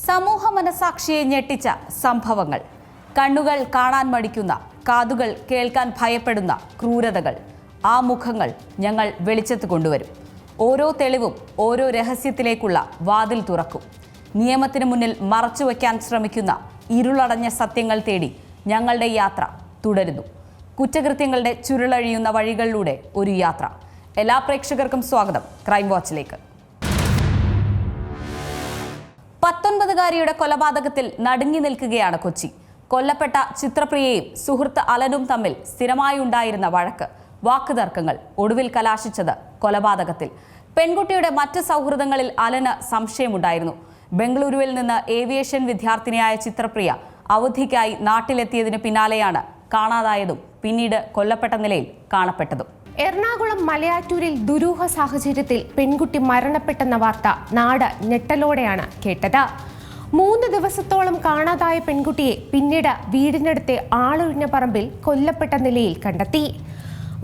സമൂഹ മനസാക്ഷിയെ ഞെട്ടിച്ച സംഭവങ്ങൾ, കണ്ണുകൾ കാണാൻ മടിക്കുന്ന, കാതുകൾ കേൾക്കാൻ ഭയപ്പെടുന്ന ക്രൂരതകൾ. ആ മുഖങ്ങൾ ഞങ്ങൾ വെളിച്ചത്ത് കൊണ്ടുവരും. ഓരോ തെളിവും ഓരോ രഹസ്യത്തിലേക്കുള്ള വാതിൽ തുറക്കും. നിയമത്തിന് മുന്നിൽ മറച്ചുവെക്കാൻ ശ്രമിക്കുന്ന ഇരുളടഞ്ഞ സത്യങ്ങൾ തേടി ഞങ്ങളുടെ യാത്ര തുടരുന്നു. കുറ്റകൃത്യങ്ങളുടെ ചുരുളഴിയുന്ന വഴികളിലൂടെ ഒരു യാത്ര. എല്ലാ പ്രേക്ഷകർക്കും സ്വാഗതം ക്രൈം വാച്ചിലേക്ക്. 19-കാരിയുടെ കൊലപാതകത്തിൽ നടുങ്ങി നിൽക്കുകയാണ് കൊച്ചി. കൊല്ലപ്പെട്ട ചിത്രപ്രിയയും സുഹൃത്ത് അലനും തമ്മിൽ സ്ഥിരമായി ഉണ്ടായിരുന്ന വഴക്ക്, വാക്കുതർക്കങ്ങൾ ഒടുവിൽ കലാശിച്ചത് കൊലപാതകത്തിൽ. പെൺകുട്ടിയുടെ മറ്റ് സൗഹൃദങ്ങളിൽ അലന് സംശയമുണ്ടായിരുന്നു. ബംഗളൂരുവിൽ നിന്ന് ഏവിയേഷൻ വിദ്യാർത്ഥിനിയായ ചിത്രപ്രിയ അവധിക്കായി നാട്ടിലെത്തിയതിന് പിന്നാലെയാണ് കാണാതായതും പിന്നീട് കൊല്ലപ്പെട്ട നിലയിൽ കാണപ്പെട്ടതും. എറണാകുളം മലയാറ്റൂരിൽ ദുരൂഹ സാഹചര്യത്തിൽ പെൺകുട്ടി മരണപ്പെട്ടെന്ന വാർത്ത നാട് ഞെട്ടലോടെയാണ് കേട്ടത്. 3 ദിവസത്തോളം കാണാതായ പെൺകുട്ടിയെ പിന്നീട് വീടിനടുത്തെ ആളൊഴിഞ്ഞ പറമ്പിൽ കൊല്ലപ്പെട്ട നിലയിൽ കണ്ടെത്തി.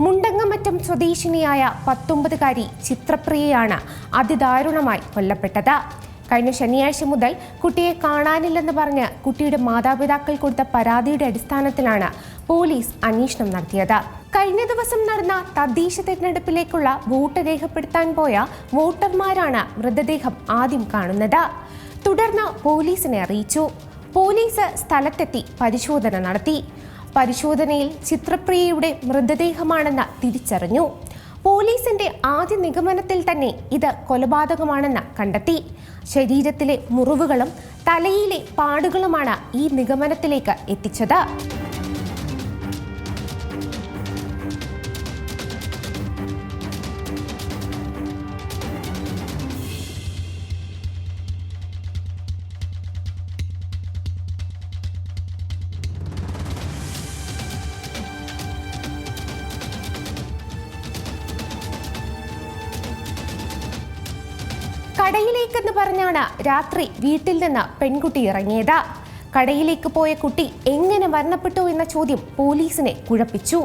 മുണ്ടങ്ങമറ്റം സ്വദേശിനിയായ 19-കാരി ചിത്രപ്രിയയാണ് അതിദാരുണമായി കൊല്ലപ്പെട്ടത്. കഴിഞ്ഞ ശനിയാഴ്ച മുതൽ കുട്ടിയെ കാണാനില്ലെന്ന് പറഞ്ഞ് കുട്ടിയുടെ മാതാപിതാക്കൾ കൊടുത്ത പരാതിയുടെ അടിസ്ഥാനത്തിലാണ് പോലീസ് അന്വേഷണം നടത്തിയത്. കഴിഞ്ഞ ദിവസം നടന്ന തദ്ദേശ തെരഞ്ഞെടുപ്പിലേക്കുള്ള വോട്ട് രേഖപ്പെടുത്താൻ പോയ വോട്ടർമാരാണ് മൃതദേഹം ആദ്യം കാണുന്നത്. തുടർന്ന് പോലീസിനെ അറിയിച്ചു. പോലീസ് സ്ഥലത്തെത്തി പരിശോധന നടത്തി. പരിശോധനയിൽ ചിത്രപ്രിയയുടെ മൃതദേഹമാണെന്ന് തിരിച്ചറിഞ്ഞു. പോലീസിന്റെ ആദ്യ നിഗമനത്തിൽ തന്നെ ഇത് കൊലപാതകമാണെന്ന് കണ്ടെത്തി. ശരീരത്തിലെ മുറിവുകളും തലയിലെ പാടുകളുമാണ് ഈ നിഗമനത്തിലേക്ക് എത്തിച്ചത്. കടയിലേക്കെന്ന് പറഞ്ഞാണ് രാത്രി വീട്ടിൽ നിന്ന് പെൺകുട്ടി ഇറങ്ങിയത്. കടയിലേക്ക് പോയ കുട്ടി എങ്ങനെ മരണപ്പെട്ടു എന്ന ചോദ്യം പോലീസിനെ കുഴപ്പിച്ചു.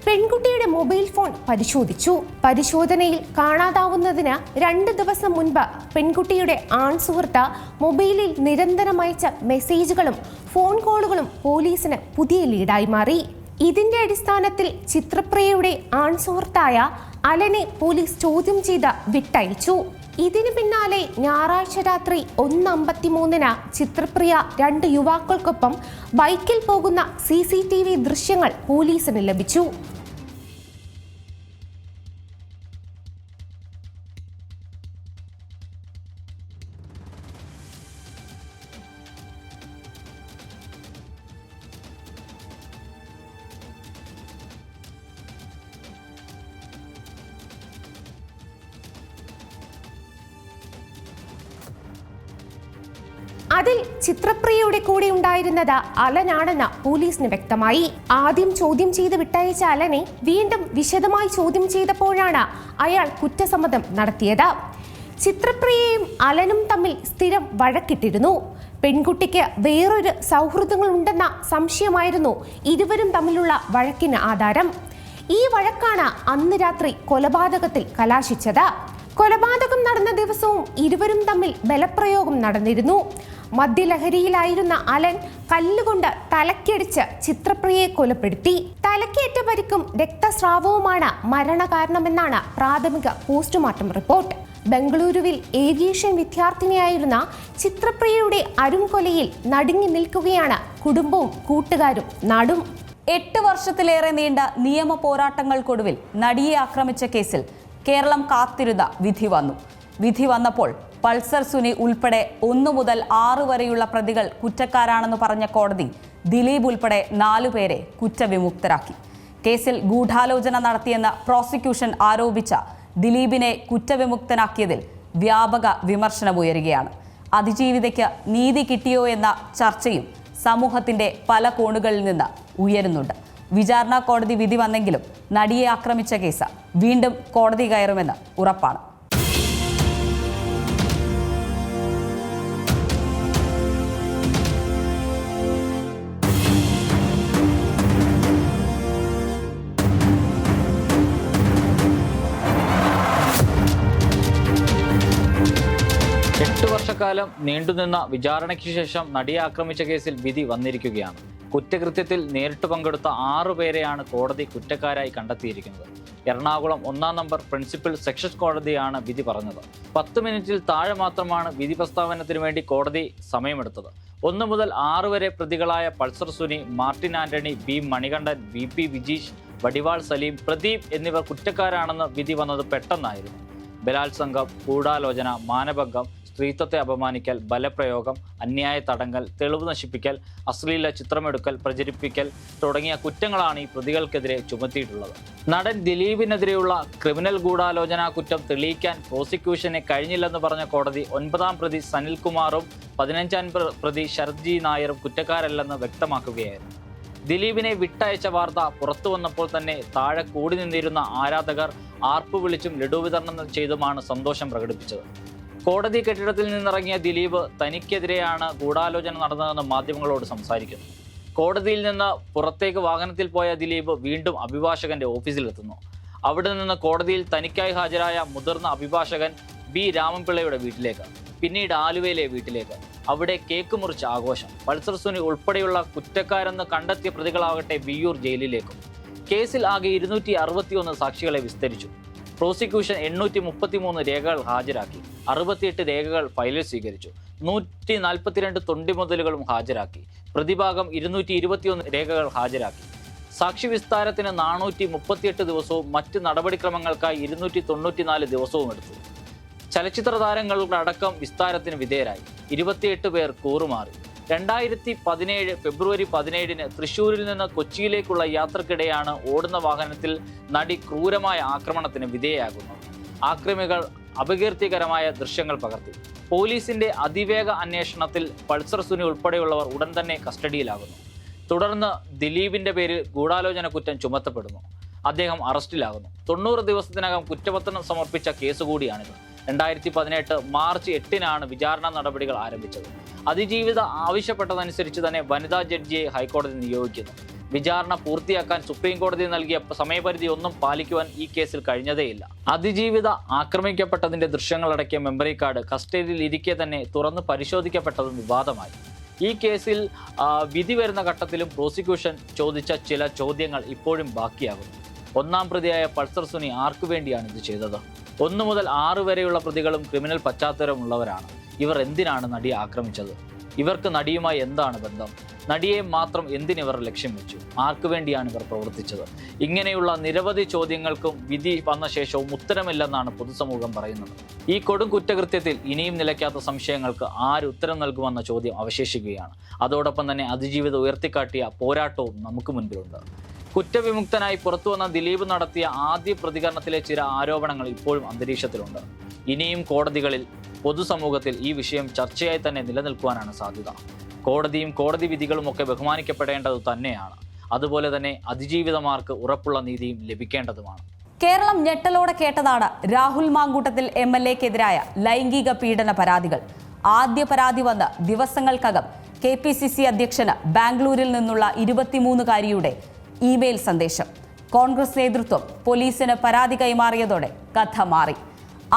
പെൺകുട്ടിയുടെ മൊബൈൽ ഫോൺ പരിശോധിച്ചു. പരിശോധനയിൽ കാണാതാവുന്നതിന് 2 ദിവസം മുൻപ് പെൺകുട്ടിയുടെ ആൺസുഹൃത്ത് മൊബൈലിൽ നിരന്തരം അയച്ച മെസ്സേജുകളും ഫോൺ കോളുകളും പോലീസിന് പുതിയ ലീഡായി മാറി. ഇതിന്റെ അടിസ്ഥാനത്തിൽ ചിത്രപ്രിയയുടെ ആൺസുഹൃത്തായ അലനെ പോലീസ് ചോദ്യം ചെയ്ത് വിട്ടയച്ചു. ഇതിനു പിന്നാലെ ഞായറാഴ്ച രാത്രി 1:53-ന് ചിത്രപ്രിയ 2 യുവാക്കൾക്കൊപ്പം ബൈക്കിൽ പോകുന്ന CCTV ദൃശ്യങ്ങൾ പോലീസിന് ലഭിച്ചു. അതിൽ ചിത്രപ്രിയയുടെ കൂടെ ഉണ്ടായിരുന്നത് അലനാണെന്ന് പോലീസിന് വ്യക്തമായി. ആദ്യം ചോദ്യം ചെയ്ത് വിട്ടയച്ച അലനെ വീണ്ടും വിശദമായി ചോദ്യം ചെയ്തപ്പോഴാണ് അയാൾ കുറ്റസമ്മതം നടത്തിയത്. ചിത്രപ്രിയയും അലനും തമ്മിൽ സ്ഥിരം വഴക്കിട്ടിരുന്നു. പെൺകുട്ടിക്ക് വേറൊരു സൗഹൃദങ്ങളുണ്ടെന്ന സംശയമായിരുന്നു ഇരുവരും തമ്മിലുള്ള വഴക്കിന് ആധാരം. ഈ വഴക്കാണ് അന്ന് രാത്രി കൊലപാതകത്തിൽ കലാശിച്ചത്. കൊലപാതകം നടന്ന ദിവസവും ഇരുവരും തമ്മിൽ ബലപ്രയോഗം നടന്നിരുന്നു. മദ്യലഹരിയിലായിരുന്ന അലൻ കല്ലുകൊണ്ട് തലക്കടിച്ച് ചിത്രപ്രിയയെ കൊലപ്പെടുത്തി. തലക്കേറ്റ പരിക്കും രക്തസ്രാവവുമാണ് മരണകാരണമെന്നാണ് പ്രാഥമിക പോസ്റ്റ്മോർട്ടം റിപ്പോർട്ട്. ബംഗളൂരുവിൽ ഏവിയേഷൻ വിദ്യാർത്ഥിനിയായിരുന്ന ചിത്രപ്രിയയുടെ അരുംകൊലയിൽ നടുങ്ങി നിൽക്കുകയാണ് കുടുംബവും കൂട്ടുകാരും നാടും. 8 വർഷത്തിലേറെ നീണ്ട നിയമ പോരാട്ടങ്ങൾക്കൊടുവിൽ നടിയെ ആക്രമിച്ച കേസിൽ കേരളം കാത്തിരുന്ന വിധി വന്നു. വിധി വന്നപ്പോൾ പൾസർ സുനി ഉൾപ്പെടെ 1 മുതൽ 6 വരെയുള്ള പ്രതികൾ കുറ്റക്കാരാണെന്ന് പറഞ്ഞ കോടതി ദിലീപ് ഉൾപ്പെടെ 4 പേരെ കുറ്റവിമുക്തരാക്കി. കേസിൽ ഗൂഢാലോചന നടത്തിയെന്ന് പ്രോസിക്യൂഷൻ ആരോപിച്ച ദിലീപിനെ കുറ്റവിമുക്തനാക്കിയതിൽ വ്യാപക വിമർശനമുയരുകയാണ്. അതിജീവിതയ്ക്ക് നീതി കിട്ടിയോ എന്ന ചർച്ചയും സമൂഹത്തിന്റെ പല കോണുകളിൽ നിന്ന് ഉയരുന്നുണ്ട്. വിചാരണ കോടതി വിധി വന്നെങ്കിലും നടിയെ ആക്രമിച്ച കേസ് വീണ്ടും കോടതി കയറുമെന്ന് ഉറപ്പാണ്. 8 വർഷക്കാലം നീണ്ടുനിന്ന വിചാരണയ്ക്ക് ശേഷം നടിയെ ആക്രമിച്ച കേസിൽ വിധി വന്നിരിക്കുകയാണ്. കുറ്റകൃത്യത്തിൽ നേരിട്ട് പങ്കെടുത്ത 6 പേരെയാണ് കോടതി കുറ്റക്കാരായി കണ്ടെത്തിയിരിക്കുന്നത്. എറണാകുളം 1-ാം നമ്പർ പ്രിൻസിപ്പൽ സെഷൻസ് കോടതിയാണ് വിധി പറഞ്ഞത്. 10 മിനിറ്റിൽ താഴെ മാത്രമാണ് വിധി പ്രസ്താവനത്തിനു വേണ്ടി കോടതി സമയമെടുത്തത്. 1 മുതൽ 6 വരെ പ്രതികളായ Pulsar Suni, Martin Antony, B Manikandan, VP Vijeesh, Vadival Saleem, Pradeep എന്നിവർ കുറ്റക്കാരാണെന്ന് വിധി വന്നത് പെട്ടെന്നായിരുന്നു. ബലാത്സംഗം, ഗൂഢാലോചന, മാനഭംഗം, സ്ത്രീത്വത്തെ അപമാനിക്കൽ, ബലപ്രയോഗം, അന്യായ തടങ്കൽ, തെളിവ് നശിപ്പിക്കൽ, അശ്ലീല ചിത്രമെടുക്കൽ, പ്രചരിപ്പിക്കൽ തുടങ്ങിയ കുറ്റങ്ങളാണ് ഈ പ്രതികൾക്കെതിരെ ചുമത്തിയിട്ടുള്ളത്. നടൻ ദിലീപിനെതിരെയുള്ള ക്രിമിനൽ ഗൂഢാലോചനാ കുറ്റം തെളിയിക്കാൻ പ്രോസിക്യൂഷന് കഴിഞ്ഞില്ലെന്ന് പറഞ്ഞ കോടതി 9-ാം പ്രതി സനിൽകുമാറും 15-ാം പ്രതി ശരത് ജി നായരും കുറ്റക്കാരല്ലെന്ന് വ്യക്തമാക്കുകയായിരുന്നു. ദിലീപിനെ വിട്ടയച്ച വാർത്ത പുറത്തു വന്നപ്പോൾ തന്നെ താഴെ കൂടി നിന്നിരുന്ന ആരാധകർ ആർപ്പ് വിളിച്ചും ലഡു വിതരണം ചെയ്തുമാണ് സന്തോഷം പ്രകടിപ്പിച്ചത്. കോടതി കെട്ടിടത്തിൽ നിന്നിറങ്ങിയ ദിലീപ് തനിക്കെതിരെയാണ് ഗൂഢാലോചന നടന്നതെന്ന് മാധ്യമങ്ങളോട് സംസാരിക്കുന്നു. കോടതിയിൽ നിന്ന് പുറത്തേക്ക് വാഹനത്തിൽ പോയ ദിലീപ് വീണ്ടും അഭിഭാഷകന്റെ ഓഫീസിലെത്തുന്നു. അവിടെ നിന്ന് കോടതിയിൽ തനിക്കായി ഹാജരായ മുതിർന്ന അഭിഭാഷകൻ ബി രാമൻപിള്ളയുടെ വീട്ടിലേക്ക്, പിന്നീട് ആലുവയിലെ വീട്ടിലേക്ക്. അവിടെ കേക്ക് മുറിച്ച് ആഘോഷം. പൾസർ സുനി ഉൾപ്പെടെയുള്ള കുറ്റക്കാരെന്ന് കണ്ടെത്തിയ പ്രതികളാകട്ടെ വിയ്യൂർ ജയിലിലേക്കും. കേസിൽ ആകെ 261 സാക്ഷികളെ വിസ്തരിച്ചു. പ്രോസിക്യൂഷൻ 833 രേഖകൾ ഹാജരാക്കി. 68 രേഖകൾ ഫയലിൽ സ്വീകരിച്ചു. 142 തൊണ്ടിമുതലുകളും ഹാജരാക്കി. പ്രതിഭാഗം 221 രേഖകൾ ഹാജരാക്കി. സാക്ഷി വിസ്താരത്തിന് 438 ദിവസവും മറ്റ് നടപടിക്രമങ്ങൾക്കായി 294 ദിവസവും എടുത്തു. ചലച്ചിത്ര താരങ്ങളുടെ അടക്കം വിസ്താരത്തിന് വിധേയരായി. 28 പേർ കൂറുമാറി. 2017 ഫെബ്രുവരി 17-ന് തൃശ്ശൂരിൽ നിന്ന് കൊച്ചിയിലേക്കുള്ള യാത്രക്കിടെയാണ് ഓടുന്ന വാഹനത്തിൽ നടി ക്രൂരമായ ആക്രമണത്തിന് വിധേയയാകുന്നത്. ആക്രമികൾ അപകീർത്തികരമായ ദൃശ്യങ്ങൾ പകർത്തി. പോലീസിന്റെ അതിവേഗ അന്വേഷണത്തിൽ പൾസർ സുനി ഉൾപ്പെടെയുള്ളവർ ഉടൻ തന്നെ കസ്റ്റഡിയിലാകുന്നു. തുടർന്ന് ദിലീപിന്റെ പേരിൽ ഗൂഢാലോചന കുറ്റം ചുമത്തപ്പെടുന്നു. അദ്ദേഹം അറസ്റ്റിലാകുന്നു. 90 ദിവസത്തിനകം കുറ്റപത്രം സമർപ്പിച്ച കേസ് കൂടിയാണിത്. 2018 മാർച്ച് 8-നാണ് വിചാരണ നടപടികൾ ആരംഭിച്ചത്. അതിജീവിത ആവശ്യപ്പെട്ടതനുസരിച്ച് തന്നെ വനിതാ ജഡ്ജിയെ ഹൈക്കോടതി നിയോഗിക്കുന്നു. വിചാരണ പൂർത്തിയാക്കാൻ സുപ്രീം കോടതി നൽകിയ സമയപരിധി ഒന്നും പാലിക്കുവാൻ ഈ കേസിൽ കഴിഞ്ഞതേയില്ല. അതിജീവിത ആക്രമിക്കപ്പെട്ടതിന്റെ ദൃശ്യങ്ങളടക്കിയ മെമ്മറി കാർഡ് കസ്റ്റഡിയിൽ ഇരിക്കെ തന്നെ തുറന്ന് പരിശോധിക്കപ്പെട്ടതും വിവാദമായി. ഈ കേസിൽ വിധി വരുന്ന ഘട്ടത്തിലും പ്രോസിക്യൂഷൻ ചോദിച്ച ചില ചോദ്യങ്ങൾ ഇപ്പോഴും ബാക്കിയാകുന്നു. 1-ാം പ്രതിയായ പൾസർ സുനി ആർക്കു വേണ്ടിയാണ് ഇത് ചെയ്തത്? 1 മുതൽ 6 വരെയുള്ള പ്രതികളും ക്രിമിനൽ പശ്ചാത്തലമുള്ളവരാണ്. ഇവർ എന്തിനാണ് നടിയെ ആക്രമിച്ചത്? ഇവർക്ക് നടിയുമായി എന്താണ് ബന്ധം? നടിയെ മാത്രം എന്തിനിവർ ലക്ഷ്യം വെച്ചു? ആർക്കു വേണ്ടിയാണ് ഇവർ പ്രവർത്തിച്ചത്? ഇങ്ങനെയുള്ള നിരവധി ചോദ്യങ്ങൾക്കും വിധി വന്ന ശേഷവും ഉത്തരമില്ലെന്നാണ് പൊതുസമൂഹം പറയുന്നത്. ഈ കൊടും കുറ്റകൃത്യത്തിൽ ഇനിയും നിലയ്ക്കാത്ത സംശയങ്ങൾക്ക് ആര് ഉത്തരം നൽകുമെന്ന ചോദ്യം അവശേഷിക്കുകയാണ്. അതോടൊപ്പം തന്നെ അതിജീവിതം ഉയർത്തിക്കാട്ടിയ പോരാട്ടവും നമുക്ക് മുൻപിലുണ്ട്. കുറ്റവിമുക്തനായി പുറത്തുവന്ന ദിലീപ് നടത്തിയ ആദ്യ പ്രതികരണത്തിലെ ചില ആരോപണങ്ങൾ ഇപ്പോഴും അന്തരീക്ഷത്തിലുണ്ട്. ഇനിയും കോടതികളിൽ, പൊതുസമൂഹത്തിൽ ഈ വിഷയം ചർച്ചയായി തന്നെ നിലനിൽക്കുവാനാണ് സാധ്യത. കോടതിയും കോടതി വിധികളും ഒക്കെ ബഹുമാനിക്കപ്പെടേണ്ടത് തന്നെയാണ്. അതുപോലെ തന്നെ അതിജീവിതമാർക്ക് ഉറപ്പുള്ള നീതിയും ലഭിക്കേണ്ടതുമാണ്. കേരളം ഞെട്ടലോടെ കേട്ടതാണ് രാഹുൽ മാങ്കൂട്ടത്തിൽ MLA-ക്കെതിരായ ലൈംഗിക പീഡന പരാതികൾ. ആദ്യ പരാതി വന്ന് ദിവസങ്ങൾക്കകം KPCC അധ്യക്ഷന് ബാംഗ്ലൂരിൽ നിന്നുള്ള 23-കാരിയുടെ ഇമെയിൽ സന്ദേശം. കോൺഗ്രസ് നേതൃത്വം പോലീസിന് പരാതി കൈമാറിയതോടെ കഥ മാറി.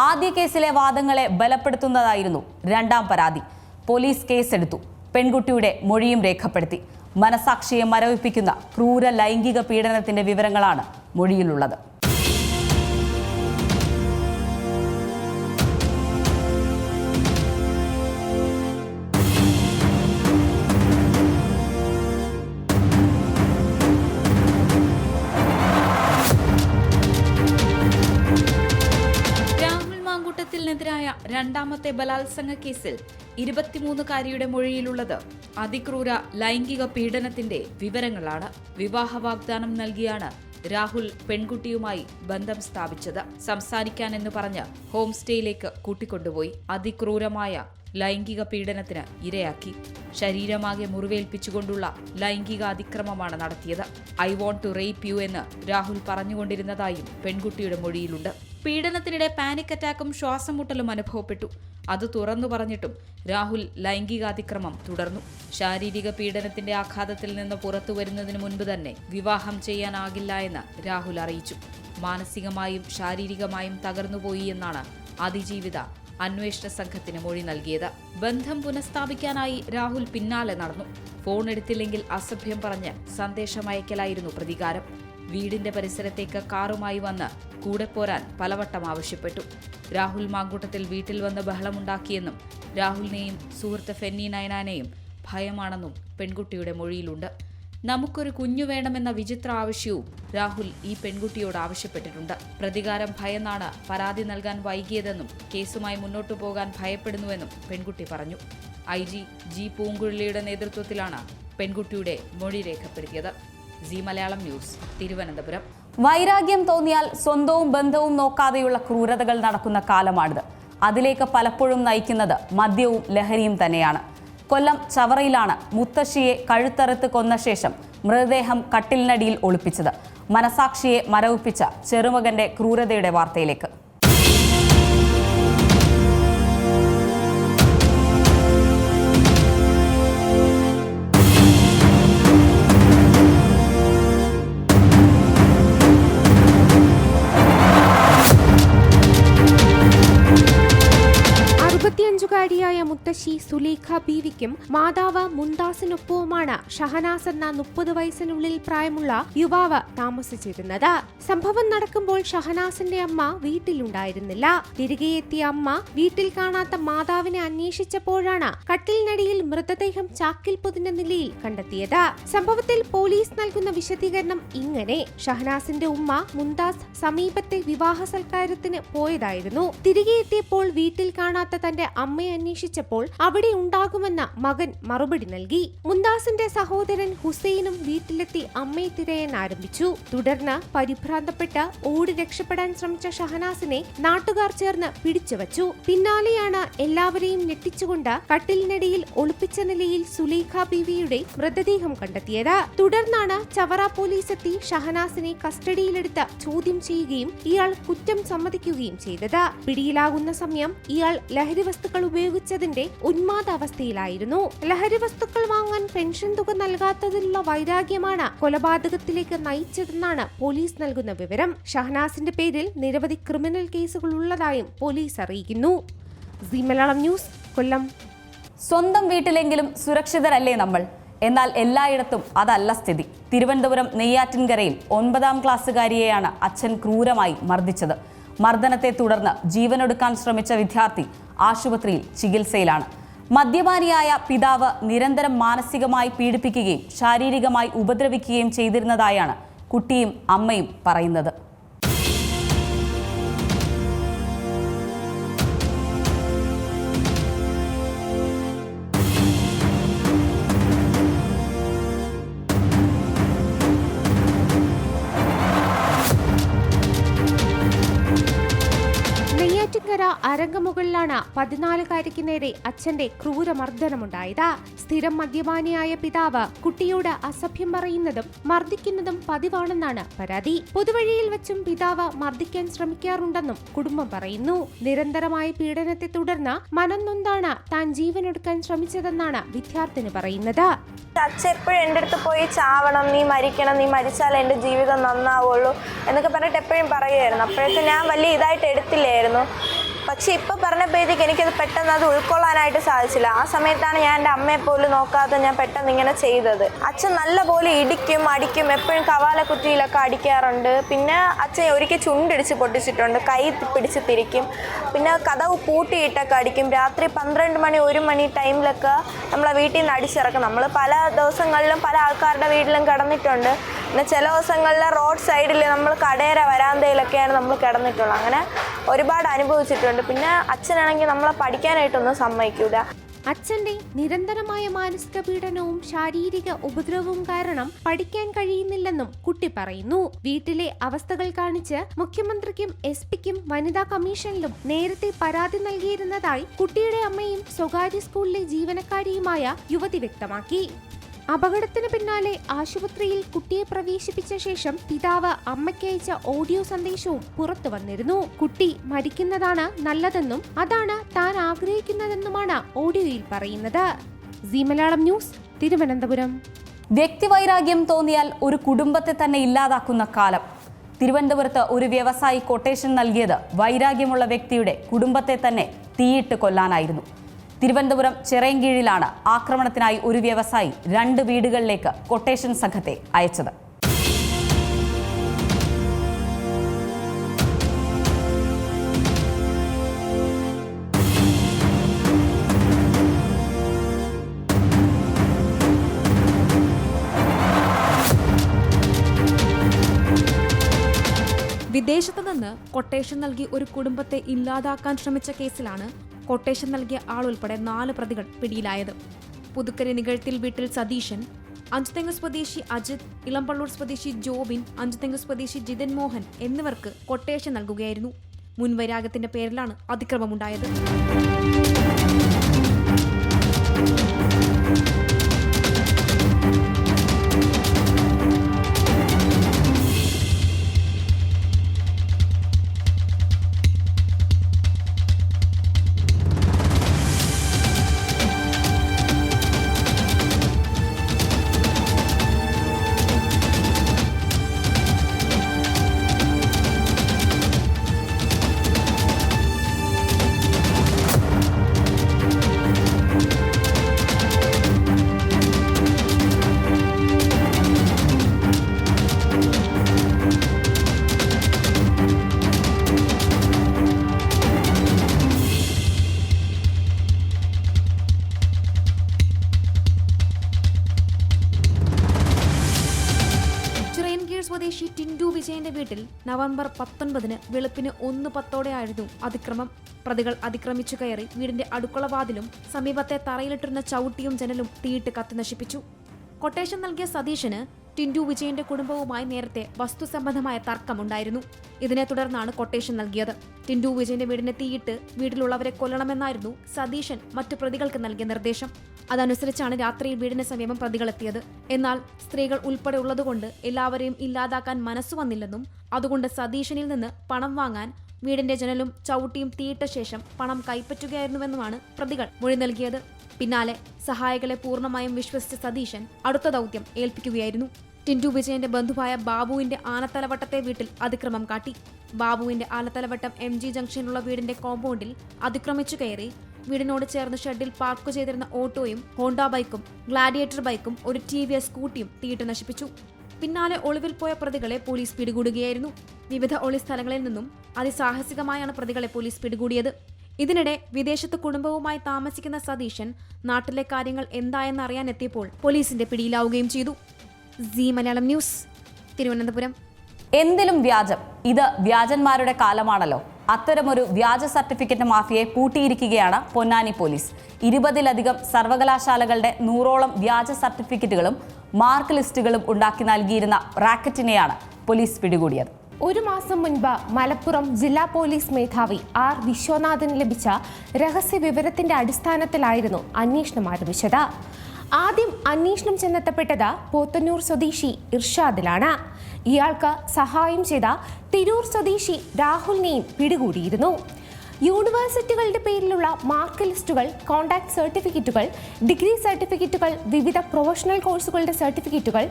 ആദ്യ കേസിലെ വാദങ്ങളെ ബലപ്പെടുത്തുന്നതായിരുന്നു 2-ാം പരാതി. പോലീസ് കേസെടുത്തു. പെൺകുട്ടിയുടെ മൊഴിയും രേഖപ്പെടുത്തി. മനസാക്ഷിയെ മരവിപ്പിക്കുന്ന ക്രൂര ലൈംഗിക പീഡനത്തിന്റെ വിവരങ്ങളാണ് മൊഴിയിലുള്ളത്. നെതിരായ 2ാമത്തെ ബലാത്സംഗ കേസിൽ 23-കാരിയുടെ മൊഴിയിലുള്ളത് അതിക്രൂര ലൈംഗിക പീഡനത്തിന്റെ വിവരങ്ങളാണ്. വിവാഹ വാഗ്ദാനം നൽകിയാണ് രാഹുൽ പെൺകുട്ടിയുമായി ബന്ധം സ്ഥാപിച്ചത്. സംസാരിക്കാനെന്ന് പറഞ്ഞ് ഹോം സ്റ്റേയിലേക്ക് കൂട്ടിക്കൊണ്ടുപോയി അതിക്രൂരമായ ലൈംഗിക പീഡനത്തിന് ഇരയാക്കി. ശരീരമാകെ മുറിവേൽപ്പിച്ചുകൊണ്ടുള്ള ലൈംഗിക അതിക്രമമാണ് നടത്തിയത്. I want to rape you എന്ന് രാഹുൽ പറഞ്ഞുകൊണ്ടിരുന്നതായും പെൺകുട്ടിയുടെ മൊഴിയിലുണ്ട്. പീഡനത്തിനിടെ പാനിക് അറ്റാക്കും ശ്വാസം മുട്ടലും അനുഭവപ്പെട്ടു. അത് തുറന്നു പറഞ്ഞിട്ടും രാഹുൽ ലൈംഗികാതിക്രമം തുടർന്നു. ശാരീരിക പീഡനത്തിന്റെ ആഘാതത്തിൽ നിന്ന് പുറത്തു വരുന്നതിന് മുൻപ് തന്നെ വിവാഹം ചെയ്യാനാകില്ല എന്ന് രാഹുൽ അറിയിച്ചു. മാനസികമായും ശാരീരികമായും തകർന്നുപോയി എന്നാണ് അതിജീവിത അന്വേഷണ സംഘത്തിന് മൊഴി നൽകിയത്. ബന്ധം പുനഃസ്ഥാപിക്കാനായി രാഹുൽ പിന്നാലെ നടന്നു. ഫോൺ എടുത്തില്ലെങ്കിൽ അസഭ്യം പറഞ്ഞ് സന്ദേശമയക്കലായിരുന്നു പ്രതികാരം. വീടിന്റെ പരിസരത്തേക്ക് കാറുമായി വന്ന് കൂടെ പോരാൻ പലവട്ടം ആവശ്യപ്പെട്ടു. രാഹുൽ മാങ്കൂട്ടത്തിൽ വീട്ടിൽ വന്ന് ബഹളമുണ്ടാക്കിയെന്നും രാഹുലിനെയും സുഹൃത്ത് ഫെന്നി നയനാനെയും ഭയമാണെന്നും പെൺകുട്ടിയുടെ മൊഴിയിലുണ്ട്. നമുക്കൊരു കുഞ്ഞു വേണമെന്ന വിചിത്ര ആവശ്യവും രാഹുൽ ഈ പെൺകുട്ടിയോട് ആവശ്യപ്പെട്ടിട്ടുണ്ട്. പ്രതികാരം ഭയന്നാണ് പരാതി നൽകാൻ വൈകിയതെന്നും കേസുമായി മുന്നോട്ടു പോകാൻ ഭയപ്പെടുന്നുവെന്നും പെൺകുട്ടി പറഞ്ഞു. IG ജി പൂങ്കുഴലിയുടെ നേതൃത്വത്തിലാണ് പെൺകുട്ടിയുടെ മൊഴി രേഖപ്പെടുത്തിയത്. C Malayalam news, Thiruvananthapuram. വൈരാഗ്യം തോന്നിയാൽ സ്വന്തവും ബന്ധവും നോക്കാതെയുള്ള ക്രൂരതകൾ നടക്കുന്ന കാലമാണിത്. അതിലേക്ക് പലപ്പോഴും നയിക്കുന്നത് മദ്യവും ലഹരിയും തന്നെയാണ്. കൊല്ലം ചവറയിലാണ് മുത്തശ്ശിയെ കഴുത്തറുത്ത് കൊന്ന ശേഷം മൃതദേഹം കട്ടിലിനടിയിൽ ഒളിപ്പിച്ചത്. മനസാക്ഷിയെ മരവിപ്പിച്ച ചെറുമകന്റെ ക്രൂരതയുടെ വാർത്തയിലേക്ക്. ായ മുത്തശ്ശി സുലൈഖ ബീവിക്കും മാതാവ് മുംതാസിനൊപ്പവുമാണ് ഷഹനാസ് എന്ന 30 വയസ്സിനുള്ളിൽ പ്രായമുള്ള യുവാവ് താമസിച്ചിരുന്നത്. സംഭവം നടക്കുമ്പോൾ ഷഹനാസിന്റെ അമ്മ വീട്ടിലുണ്ടായിരുന്നില്ല. തിരികെ എത്തിയ അമ്മ വീട്ടിൽ കാണാത്ത മാതാവിനെ അന്വേഷിച്ചപ്പോഴാണ് കട്ടിലിനടിയിൽ മൃതദേഹം ചാക്കിൽ പൊതിഞ്ഞ നിലയിൽ കണ്ടെത്തിയത്. സംഭവത്തിൽ പോലീസ് നൽകുന്ന വിശദീകരണം ഇങ്ങനെ: ഷഹനാസിന്റെ ഉമ്മ മുംതാസ് സമീപത്തെ വിവാഹ സൽക്കാരത്തിന് പോയതായിരുന്നു. തിരികെ എത്തിയപ്പോൾ വീട്ടിൽ കാണാത്ത തന്റെ അമ്മയെ അന്വേഷിച്ചപ്പോൾ അവിടെ ഉണ്ടാകുമെന്ന മകൻ മറുപടി നൽകി. മുംതാസിന്റെ സഹോദരൻ ഹുസൈനും വീട്ടിലെത്തി അമ്മയെ തിരയാൻ ആരംഭിച്ചു. തുടർന്ന് പരിഭ്രാന്തപ്പെട്ട് ഓടി രക്ഷപ്പെടാൻ ശ്രമിച്ച ഷഹനാസിനെ നാട്ടുകാർ ചേർന്ന് പിടിച്ചുവച്ചു. പിന്നാലെയാണ് എല്ലാവരെയും ഞെട്ടിച്ചുകൊണ്ട് കട്ടിലിനടിയിൽ ഒളിപ്പിച്ച നിലയിൽ സുലൈഖ ബീവിയുടെ മൃതദേഹം കണ്ടെത്തിയത്. തുടർന്നാണ് ചവറ പോലീസ് എത്തി ഷഹനാസിനെ കസ്റ്റഡിയിലെടുത്ത് ചോദ്യം ചെയ്യുകയും ഇയാൾ കുറ്റം സമ്മതിക്കുകയും ചെയ്തത്. പിടിയിലാകുന്ന സമയം ഇയാൾ ലഹരി വസ്തുക്കൾ ഉപയോഗിച്ചതിന്റെ ഉന്മാദാവസ്ഥയിലായിരുന്നു. ലഹരി വസ്തുക്കൾ വാങ്ങാൻ പെൻഷൻ തുക നൽകാത്തതിലുള്ള വൈരാഗ്യമാണ് കൊലപാതകത്തിലേക്ക് നയിച്ചതെന്നാണ് പോലീസ് നൽകുന്ന വിവരം. ഷഹനാസിന്റെ പേരിൽ നിരവധി ക്രിമിനൽ കേസുകൾ ഉള്ളതായും പോലീസ് അറിയിക്കുന്നു. സി മലയാളം ന്യൂസ്, കൊല്ലം. സ്വന്തം വീട്ടിലെങ്കിലും സുരക്ഷിതരല്ലേ നമ്മൾ? എന്നാൽ എല്ലായിടത്തും അതല്ല സ്ഥിതി. തിരുവനന്തപുരം നെയ്യാറ്റിൻകരയിൽ 9ാം ക്ലാസ്സുകാരിയെയാണ് അച്ഛൻ ക്രൂരമായി മർദ്ദിച്ചത്. മർദ്ദനത്തെ തുടർന്ന് ജീവനൊടുക്കാൻ ശ്രമിച്ച വിദ്യാർത്ഥി ആശുപത്രിയിൽ ചികിത്സയിലാണ്. മദ്യപാനിയായ പിതാവ് നിരന്തരം മാനസികമായി പീഡിപ്പിക്കുകയും ശാരീരികമായി ഉപദ്രവിക്കുകയും ചെയ്തിരുന്നതായാണ് കുട്ടിയും അമ്മയും പറയുന്നത്. അരങ്ങമുകളിലാണ് 14-കാരിക്ക് നേരെ അച്ഛന്റെ ക്രൂരമർദ്ദനമുണ്ടായത്. സ്ഥിരം മദ്യപാനിയായ പിതാവ് കുട്ടിയോട് അസഭ്യം പറയുന്നതും മർദ്ദിക്കുന്നതും പതിവാണെന്നാണ് പരാതി. പൊതുവഴിയിൽ വെച്ചും പിതാവ് മർദ്ദിക്കാൻ ശ്രമിക്കാറുണ്ടെന്നും കുടുംബം പറയുന്നു. നിരന്തരമായ പീഡനത്തെ തുടർന്ന് മനം നൊന്താണ് താൻ ജീവനെടുക്കാൻ ശ്രമിച്ചതെന്നാണ് വിദ്യാർത്ഥിനി പറയുന്നത്. അച്ഛൻ എപ്പോഴും എൻ്റെ അടുത്ത് പോയി ചാവണം, നീ മരിക്കണം, നീ മരിച്ചാൽ എൻ്റെ ജീവിതം നന്നാവുള്ളൂ എന്നൊക്കെ പറഞ്ഞിട്ട് എപ്പോഴും പറയുമായിരുന്നു. അപ്പോഴത്തെ ഞാൻ വലിയ ഇതായിട്ട് എടുത്തില്ലായിരുന്നു. പക്ഷെ ഇപ്പോൾ പറഞ്ഞപ്പോഴത്തേക്ക് എനിക്കത് പെട്ടെന്ന് അത് ഉൾക്കൊള്ളാനായിട്ട് സാധിച്ചില്ല. ആ സമയത്താണ് ഞാൻ എൻ്റെ അമ്മയെ പോലും നോക്കാതെ ഞാൻ പെട്ടെന്ന് ഇങ്ങനെ ചെയ്തത്. അച്ഛൻ നല്ലപോലെ ഇടിക്കും, അടിക്കും, എപ്പോഴും കവാലക്കുറ്റിയിലൊക്കെ അടിക്കാറുണ്ട്. പിന്നെ അച്ഛൻ ഒരിക്കൽ ചുണ്ടിടിച്ച് പൊട്ടിച്ചിട്ടുണ്ട്, കൈ പിടിച്ച് തിരിക്കും, പിന്നെ കതവ് പൂട്ടിയിട്ടൊക്കെ അടിക്കും. രാത്രി 12 മണി 1 മണി ടൈമിലൊക്കെ നമ്മളെ വീട്ടിൽ നിന്ന് അടിച്ചിറക്കും. നമ്മൾ പല ദിവസങ്ങളിലും പല ആൾക്കാരുടെ വീട്ടിലും കിടന്നിട്ടുണ്ട്. പിന്നെ ചില ദിവസങ്ങളിൽ റോഡ് സൈഡിൽ നമ്മൾ കടേര വരാന്തയിലൊക്കെയാണ് നമ്മൾ കിടന്നിട്ടുള്ളത്. അങ്ങനെ ഒരുപാട് അനുഭവിച്ചിട്ടുണ്ട്. പിന്നെ അച്ഛനാണെങ്കിൽ നമ്മളെ പഠിക്കാനായിട്ടൊന്നും സമ്മതിക്കൂല. അച്ഛന്റെ നിരന്തരമായ മാനസിക പീഡനവും ശാരീരിക ഉപദ്രവവും കാരണം പഠിക്കാൻ കഴിയുന്നില്ലെന്നും കുട്ടി പറയുന്നു. വീട്ടിലെ അവസ്ഥകൾ കാണിച്ച് മുഖ്യമന്ത്രിക്കും SP-ക്കും വനിതാ കമ്മീഷനിലും നേരത്തെ പരാതി നൽകിയിരുന്നതായി കുട്ടിയുടെ അമ്മയും സ്വകാര്യ സ്കൂളിലെ ജീവനക്കാരിയുമായ യുവതി വ്യക്തമാക്കി. അപകടത്തിന് പിന്നാലെ ആശുപത്രിയിൽ കുട്ടിയെ പ്രവേശിപ്പിച്ച ശേഷം പിതാവ് അമ്മയ്ക്ക് അയച്ച ഓഡിയോ സന്ദേശവും പുറത്തു വന്നിരുന്നു. കുട്ടി മരിക്കുന്നതാണ് നല്ലതെന്നും അതാണ് താൻ ആഗ്രഹിക്കുന്നതെന്നുമാണ് ഓഡിയോയിൽ പറയുന്നത്. C Malayalam news, Thiruvananthapuram. വ്യക്തിവൈരാഗ്യം തോന്നിയാൽ ഒരു കുടുംബത്തെ തന്നെ ഇല്ലാതാക്കുന്ന കാലം. തിരുവനന്തപുരത്ത് ഒരു വ്യവസായി കൊട്ടേഷൻ നൽകിയത് വൈരാഗ്യമുള്ള വ്യക്തിയുടെ കുടുംബത്തെ തന്നെ തീയിട്ട് കൊല്ലാനായിരുന്നു. തിരുവനന്തപുരം ചിറയൻകീഴിലാണ് ആക്രമണത്തിനായി ഒരു വ്യവസായി 2 വീടുകളിലേക്ക് കൊട്ടേഷൻ സംഘത്തെ അയച്ചത്. വിദേശത്ത് നിന്ന് കൊട്ടേഷൻ നൽകി ഒരു കുടുംബത്തെ ഇല്ലാതാക്കാൻ ശ്രമിച്ച കേസിലാണ് കൊട്ടേഷൻ നൽകിയ ആളുൾപ്പെടെ 4 പ്രതികൾ പിടിയിലായത്. പുതുക്കരി നികഴ്ത്തിൽ വീട്ടിൽ സതീശൻ, അഞ്ചുതെങ്ങ് സ്വദേശി അജിത്, ഇളമ്പള്ളൂർ സ്വദേശി ജോബിൻ, അഞ്ചുതെങ്ങ് സ്വദേശി ജിതൻ മോഹൻ എന്നിവർക്ക് കൊട്ടേഷൻ നൽകുകയായിരുന്നു. മുൻവൈരാഗ്യത്തിന്റെ പേരിലാണ് അതിക്രമമുണ്ടായത്. സ്വദേശി ടിൻഡു വിജയന്റെ വീട്ടിൽ നവംബർ 19 വെളുപ്പിന് 1:10 അതിക്രമം. പ്രതികൾ അതിക്രമിച്ചു കയറി വീടിന്റെ അടുക്കള വാതിലും സമീപത്തെ തറയിലിട്ടിരുന്ന ചവിട്ടിയും ജനലും തീയിട്ട് കത്തി നശിപ്പിച്ചു. കൊട്ടേഷൻ നൽകിയ സതീശന് ടിൻഡു വിജയന്റെ കുടുംബവുമായി നേരത്തെ വസ്തുസംബന്ധമായ തർക്കമുണ്ടായിരുന്നു. ഇതിനെ തുടർന്നാണ് കൊട്ടേഷൻ നൽകിയത്. ടിൻഡു വിജയന്റെ വീടിനെ തീയിട്ട് വീട്ടിലുള്ളവരെ കൊല്ലണമെന്നായിരുന്നു സതീശൻ മറ്റു പ്രതികൾക്ക് നൽകിയ നിർദ്ദേശം. അതനുസരിച്ചാണ് രാത്രിയിൽ വീടിന് സമീപം പ്രതികളെത്തിയത്. എന്നാൽ സ്ത്രീകൾ ഉൾപ്പെടെ ഉള്ളതുകൊണ്ട് എല്ലാവരെയും ഇല്ലാതാക്കാൻ മനസ്സു വന്നില്ലെന്നും അതുകൊണ്ട് സതീശനിൽ നിന്ന് പണം വാങ്ങാൻ വീടിന്റെ ജനലും ചവിട്ടിയും തീയിട്ട ശേഷം പണം കൈപ്പറ്റുകയായിരുന്നുവെന്നുമാണ് പ്രതികൾ മൊഴി നൽകിയത്. പിന്നാലെ സഹായികളെ പൂർണ്ണമായും വിശ്വസിച്ച സതീശൻ അടുത്ത ദൗത്യം ഏൽപ്പിക്കുകയായിരുന്നു. ടിൻഡു വിജയന്റെ ബന്ധുവായ ബാബുവിന്റെ ആനത്തലവട്ടത്തെ വീട്ടിൽ അതിക്രമം കാട്ടി. ബാബുവിന്റെ ആനത്തലവട്ടം MG ജംഗ്ഷനിലുള്ള വീടിന്റെ കോമ്പൗണ്ടിൽ അതിക്രമിച്ചു കയറി വീടിനോട് ചേർന്ന് ഷെഡിൽ പാർക്ക് ചെയ്തിരുന്ന ഓട്ടോയും ഹോണ്ട ബൈക്കും ഗ്ലാഡിയേറ്റർ ബൈക്കും ഒരു TVS സ്കൂട്ടിയും തീയിട്ട് നശിപ്പിച്ചു. പിന്നാലെ ഒളിവിൽ പോയ പ്രതികളെ പോലീസ് പിടികൂടുകയായിരുന്നു. വിവിധ ഒളിസ്ഥലങ്ങളിൽ നിന്നും അതിസാഹസികമായാണ് പ്രതികളെ പോലീസ് പിടികൂടിയത്. ഇതിനിടെ വിദേശത്ത് കുടുംബവുമായി താമസിക്കുന്ന സതീശൻ നാട്ടിലെ കാര്യങ്ങൾ എന്തായെന്നറിയാനെത്തിയപ്പോൾ പോലീസിന്റെ പിടിയിലാവുകയും ചെയ്തു. C Malayalam news, Thiruvananthapuram. എന്തിലും വ്യാജം. ഇത് വ്യാജന്മാരുടെ കാലമാണല്ലോ. അത്തരമൊരു വ്യാജ സർട്ടിഫിക്കറ്റ് മാഫിയയെ പൂട്ടിയിരിക്കുകയാണ് പൊന്നാനി പോലീസ്. 20-ലധികം സർവകലാശാലകളുടെ 100ഓളം വ്യാജ സർട്ടിഫിക്കറ്റുകളും മാർക്ക് ലിസ്റ്റുകളും ഉണ്ടാക്കി നൽകിയിരുന്ന റാക്കറ്റിനെയാണ് പോലീസ് പിടികൂടിയത്. ഒരു മാസം മുൻപ് മലപ്പുറം ജില്ലാ പോലീസ് മേധാവി R വിശ്വനാഥന് ലഭിച്ച രഹസ്യ വിവരത്തിന്റെ അടിസ്ഥാനത്തിലായിരുന്നു അന്വേഷണം ആരംഭിച്ചത്. ആദ്യം അന്വേഷണം ചെന്നെത്തപ്പെട്ടത് പോത്തന്നൂർ സ്വദേശി ഇർഷാദിലാണ്. ഇയാൾക്ക് സഹായം ചെയ്ത തിരൂർ സ്വദേശി രാഹുലിനെയും പിടികൂടിയിരുന്നു. യൂണിവേഴ്സിറ്റികളുടെ പേരിലുള്ള മാർക്ക് ലിസ്റ്റുകൾ, കോൺടാക്ട് സർട്ടിഫിക്കറ്റുകൾ, ഡിഗ്രി സർട്ടിഫിക്കറ്റുകൾ, വിവിധ പ്രൊഫഷണൽ കോഴ്സുകളുടെ സർട്ടിഫിക്കറ്റുകൾ,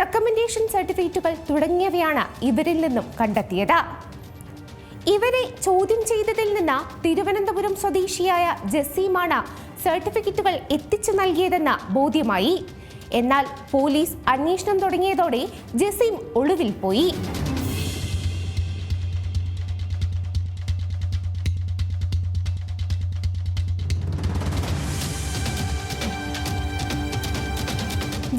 റെക്കമെൻഡേഷൻ സർട്ടിഫിക്കറ്റുകൾ തുടങ്ങിയവയാണ് ഇവരിൽ നിന്നും കണ്ടെത്തിയത്. ഇവരെ ചോദ്യം ചെയ്തതിൽ നിന്ന് തിരുവനന്തപുരം സ്വദേശിയായ ജസീമാണ് സർട്ടിഫിക്കറ്റുകൾ എത്തിച്ചു നൽകിയതെന്ന് ബോധ്യമായി. എന്നാൽ പോലീസ് അന്വേഷണം തുടങ്ങിയതോടെ ജസീം ഒളിവിൽ പോയി.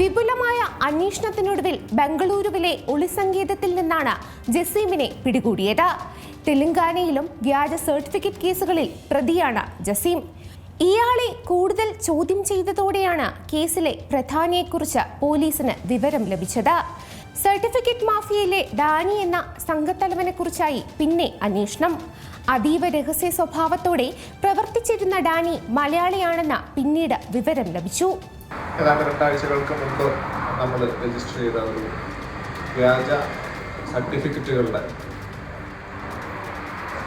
വിപുലമായ അന്വേഷണത്തിനൊടുവിൽ ബംഗളൂരുവിലെ ഒളിസങ്കേതത്തിൽ നിന്നാണ് ജസീമിനെ പിടികൂടിയത്. തെലങ്കാനയിലും വ്യാജ സർട്ടിഫിക്കറ്റ് കേസുകളിൽ പ്രതിയാണ് ജസീം. ഇയാളെ കൂടുതൽ ചോദ്യം ചെയ്തതോടെയാണ് കേസിലെ പ്രധാനിയെക്കുറിച്ച് പോലീസിന് വിവരം ലഭിച്ചത്. സർട്ടിഫിക്കറ്റ് മാഫിയയിലെ ഡാനി എന്ന സംഘത്തലവനെക്കുറിച്ചായി പിന്നെ അന്വേഷണം. അതീവ രഹസ്യ സ്വഭാവത്തോടെ പ്രവർത്തിച്ചിരുന്ന ഡാനി മലയാളിയാണെന്ന് പിന്നീട് വിവരം ലഭിച്ചു. ഏതാണ്ട് 2 ആഴ്ചകൾക്ക് മുമ്പ് നമ്മൾ രജിസ്റ്റർ ചെയ്ത ഒരു വ്യാജ സർട്ടിഫിക്കറ്റുകളുടെ